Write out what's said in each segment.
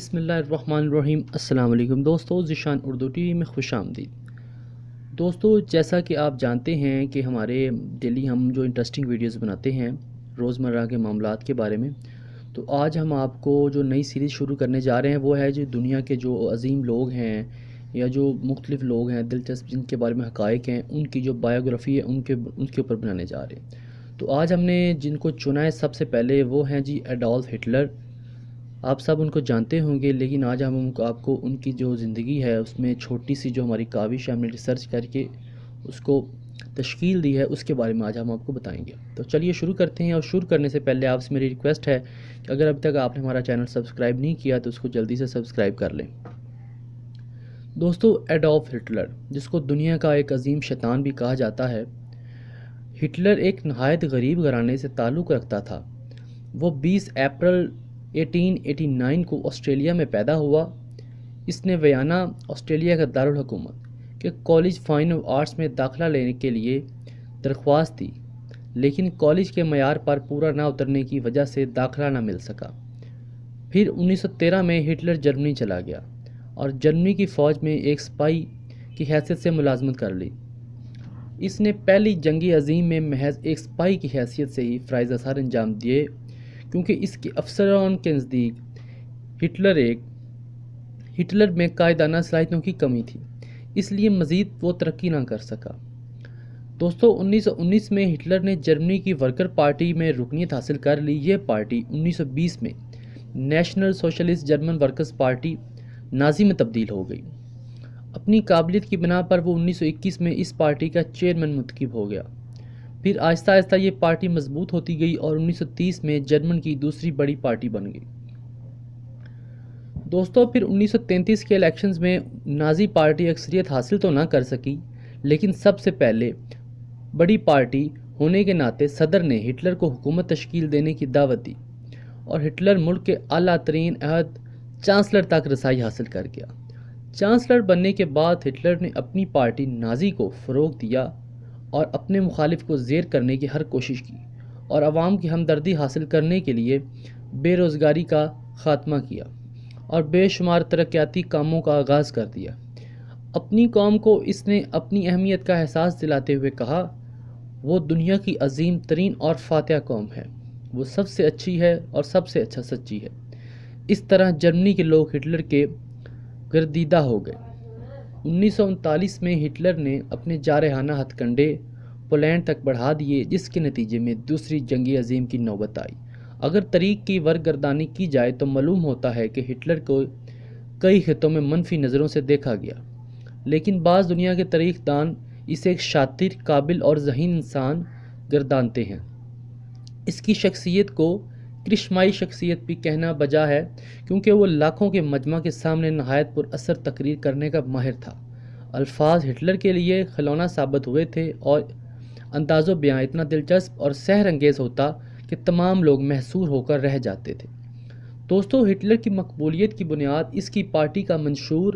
بسم اللہ الرحمن الرحیم۔ السلام علیکم دوستو، ذیشان اردو ٹی وی میں خوش آمدید۔ دوستو، جیسا کہ آپ جانتے ہیں کہ ہمارے ڈیلی ہم جو انٹرسٹنگ ویڈیوز بناتے ہیں روزمرہ کے معاملات کے بارے میں، تو آج ہم آپ کو جو نئی سیریز شروع کرنے جا رہے ہیں وہ ہے جو دنیا کے جو عظیم لوگ ہیں یا جو مختلف لوگ ہیں دلچسپ جن کے بارے میں حقائق ہیں، ان کی جو بایوگرافی ہے ان کے اوپر بنانے جا رہے ہیں۔ تو آج ہم نے جن کو چنا ہے سب سے پہلے وہ ہیں جی ایڈولف ہٹلر۔ آپ سب ان کو جانتے ہوں گے، لیکن آج ہم آپ کو ان کی جو زندگی ہے اس میں چھوٹی سی جو ہماری کاوش ہے ہم نے ریسرچ کر کے اس کو تشکیل دی ہے، اس کے بارے میں آج ہم آپ کو بتائیں گے۔ تو چلیے شروع کرتے ہیں، اور شروع کرنے سے پہلے آپ سے میری ریکویسٹ ہے کہ اگر اب تک آپ نے ہمارا چینل سبسکرائب نہیں کیا تو اس کو جلدی سے سبسکرائب کر لیں۔ دوستو، ایڈولف ہٹلر، جس کو دنیا کا ایک عظیم شیطان بھی کہا جاتا ہے، ہٹلر ایک نہایت غریب گھرانے سے تعلق رکھتا تھا۔ وہ 20 اپریل 1889 کو آسٹریلیا میں پیدا ہوا۔ اس نے ویانا، آسٹریلیا کا دارالحکومت کے کالج فائن آرٹس میں داخلہ لینے کے لیے درخواست دی، لیکن کالج کے معیار پر پورا نہ اترنے کی وجہ سے داخلہ نہ مل سکا۔ پھر 1913 میں ہٹلر جرمنی چلا گیا اور جرمنی کی فوج میں ایک سپاہی کی حیثیت سے ملازمت کر لی۔ اس نے پہلی جنگ عظیم میں محض ایک سپاہی کی حیثیت سے ہی فرائض اثار انجام دیے، کیونکہ اس کے افسران کے نزدیک ہٹلر میں قائدانہ صلاحیتوں کی کمی تھی، اس لیے مزید وہ ترقی نہ کر سکا۔ دوستو، 1919 میں ہٹلر نے جرمنی کی ورکر پارٹی میں رکنیت حاصل کر لی۔ یہ پارٹی 1920 میں national socialist German workers party Nazi میں تبدیل ہو گئی۔ اپنی قابلیت کی بنا پر وہ 1921 میں اس پارٹی کا چیئرمین منتخب ہو گیا۔ پھر آہستہ آہستہ یہ پارٹی مضبوط ہوتی گئی اور 1930 میں جرمن کی دوسری بڑی پارٹی بن گئی۔ دوستو، پھر 1933 کے الیکشنز میں نازی پارٹی اکثریت حاصل تو نہ کر سکی، لیکن سب سے پہلے بڑی پارٹی ہونے کے ناطے صدر نے ہٹلر کو حکومت تشکیل دینے کی دعوت دی، اور ہٹلر ملک کے اعلیٰ ترین عہد چانسلر تک رسائی حاصل کر گیا۔ چانسلر بننے کے بعد ہٹلر نے اپنی پارٹی نازی کو فروغ دیا اور اپنے مخالف کو زیر کرنے کی ہر کوشش کی، اور عوام کی ہمدردی حاصل کرنے کے لیے بے روزگاری کا خاتمہ کیا اور بے شمار ترقیاتی کاموں کا آغاز کر دیا۔ اپنی قوم کو اس نے اپنی اہمیت کا احساس دلاتے ہوئے کہا، وہ دنیا کی عظیم ترین اور فاتح قوم ہے، وہ سب سے اچھی ہے اور سب سے اچھا سچی ہے۔ اس طرح جرمنی کے لوگ ہٹلر کے گردیدہ ہو گئے۔ 1939 میں ہٹلر نے اپنے جارحانہ ہتھ کنڈے پولینڈ تک بڑھا دیے، جس کے نتیجے میں دوسری جنگ عظیم کی نوبت آئی۔ اگر تاریخ کی ورگردانی کی جائے تو معلوم ہوتا ہے کہ ہٹلر کو کئی خطوں میں منفی نظروں سے دیکھا گیا، لیکن بعض دنیا کے تاریخ دان اسے ایک شاطر، قابل اور ذہین انسان گردانتے ہیں۔ اس کی شخصیت کو کرشمائی شخصیت بھی کہنا بجا ہے، کیونکہ وہ لاکھوں کے مجمع کے سامنے نہایت پر اثر تقریر کرنے کا ماہر تھا۔ الفاظ ہٹلر کے لیے کھلونا ثابت ہوئے تھے، اور انداز و بیان اتنا دلچسپ اور سحر انگیز ہوتا کہ تمام لوگ محصور ہو کر رہ جاتے تھے۔ دوستو، ہٹلر کی مقبولیت کی بنیاد اس کی پارٹی کا منشور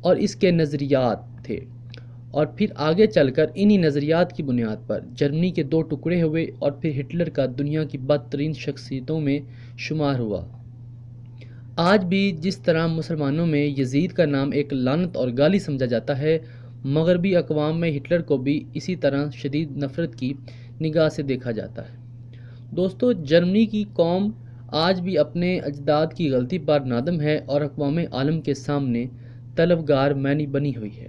اور اس کے نظریات تھے، اور پھر آگے چل کر انہی نظریات کی بنیاد پر جرمنی کے دو ٹکڑے ہوئے اور پھر ہٹلر کا دنیا کی بدترین شخصیتوں میں شمار ہوا۔ آج بھی جس طرح مسلمانوں میں یزید کا نام ایک لعنت اور گالی سمجھا جاتا ہے، مغربی اقوام میں ہٹلر کو بھی اسی طرح شدید نفرت کی نگاہ سے دیکھا جاتا ہے۔ دوستو، جرمنی کی قوم آج بھی اپنے اجداد کی غلطی پر نادم ہے اور اقوام عالم کے سامنے طلبگار معنی بنی ہوئی ہے۔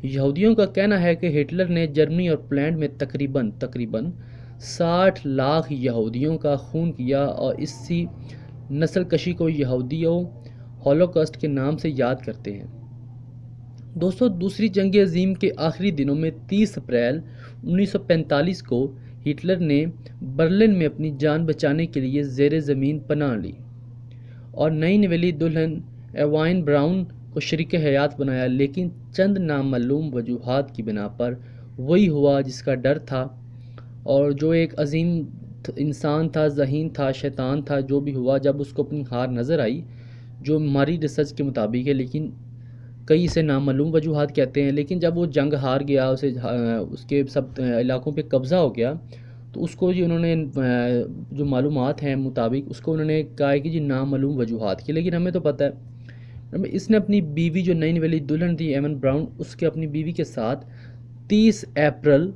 یہودیوں کا کہنا ہے کہ ہٹلر نے جرمنی اور پولینڈ میں تقریباً 60 لاکھ یہودیوں کا خون کیا، اور اسی نسل کشی کو یہودیوں ہولوکاسٹ کے نام سے یاد کرتے ہیں۔ دوستو، دوسری جنگ عظیم کے آخری دنوں میں 30 اپریل 1945 کو ہٹلر نے برلن میں اپنی جان بچانے کے لیے زیر زمین پناہ لی اور نئی نویلی دلہن ایوائن براؤن کو شریک حیات بنایا، لیکن چند نامعلوم وجوہات کی بنا پر وہی ہوا جس کا ڈر تھا، اور جو ایک عظیم انسان تھا، ذہین تھا، شیطان تھا، جو بھی ہوا جب اس کو اپنی ہار نظر آئی، جو ہماری ریسرچ کے مطابق ہے، لیکن کئی اسے نامعلوم وجوہات کہتے ہیں، لیکن جب وہ جنگ ہار گیا، اس کے سب علاقوں پہ قبضہ ہو گیا، تو اس کو جی انہوں نے جو معلومات ہیں مطابق اس کو انہوں نے کہا ہے کہ جی نامعلوم وجوہات کی، لیکن ہمیں تو پتہ ہے اس نے اپنی بیوی جو نئی نویلی دلہن تھی ایمن براؤن، اس کے اپنی بیوی کے ساتھ 30 اپریل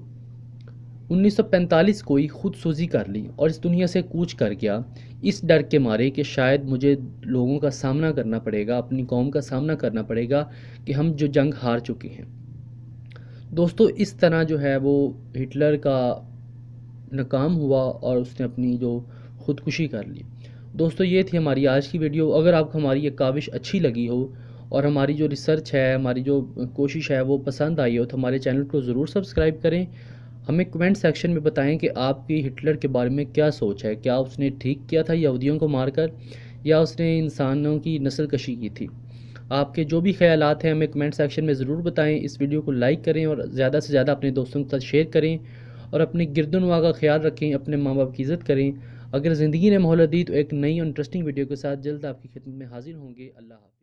1945 کو ہی خود سوزی کر لی اور اس دنیا سے کوچ کر گیا، اس ڈر کے مارے کہ شاید مجھے لوگوں کا سامنا کرنا پڑے گا، اپنی قوم کا سامنا کرنا پڑے گا کہ ہم جو جنگ ہار چکے ہیں۔ دوستو اس طرح جو ہے وہ ہٹلر کا ناکام ہوا اور اس نے اپنی جو خودکشی کر لی۔ دوستو یہ تھی ہماری آج کی ویڈیو۔ اگر آپ کو ہماری یہ کاوش اچھی لگی ہو اور ہماری جو ریسرچ ہے، ہماری جو کوشش ہے وہ پسند آئی ہو تو ہمارے چینل کو ضرور سبسکرائب کریں۔ ہمیں کمنٹ سیکشن میں بتائیں کہ آپ کی ہٹلر کے بارے میں کیا سوچ ہے، کیا اس نے ٹھیک کیا تھا یہودیوں کو مار کر، یا اس نے انسانوں کی نسل کشی کی تھی؟ آپ کے جو بھی خیالات ہیں ہمیں کمنٹ سیکشن میں ضرور بتائیں۔ اس ویڈیو کو لائک کریں اور زیادہ سے زیادہ اپنے دوستوں کے ساتھ شیئر کریں، اور اپنے گرد و نواح کا خیال رکھیں، اپنے ماں باپ کی عزت کریں۔ اگر زندگی نے مہلت دی تو ایک نئی اور انٹرسٹنگ ویڈیو کے ساتھ جلد آپ کی خدمت میں حاضر ہوں گے۔ اللہ حافظ۔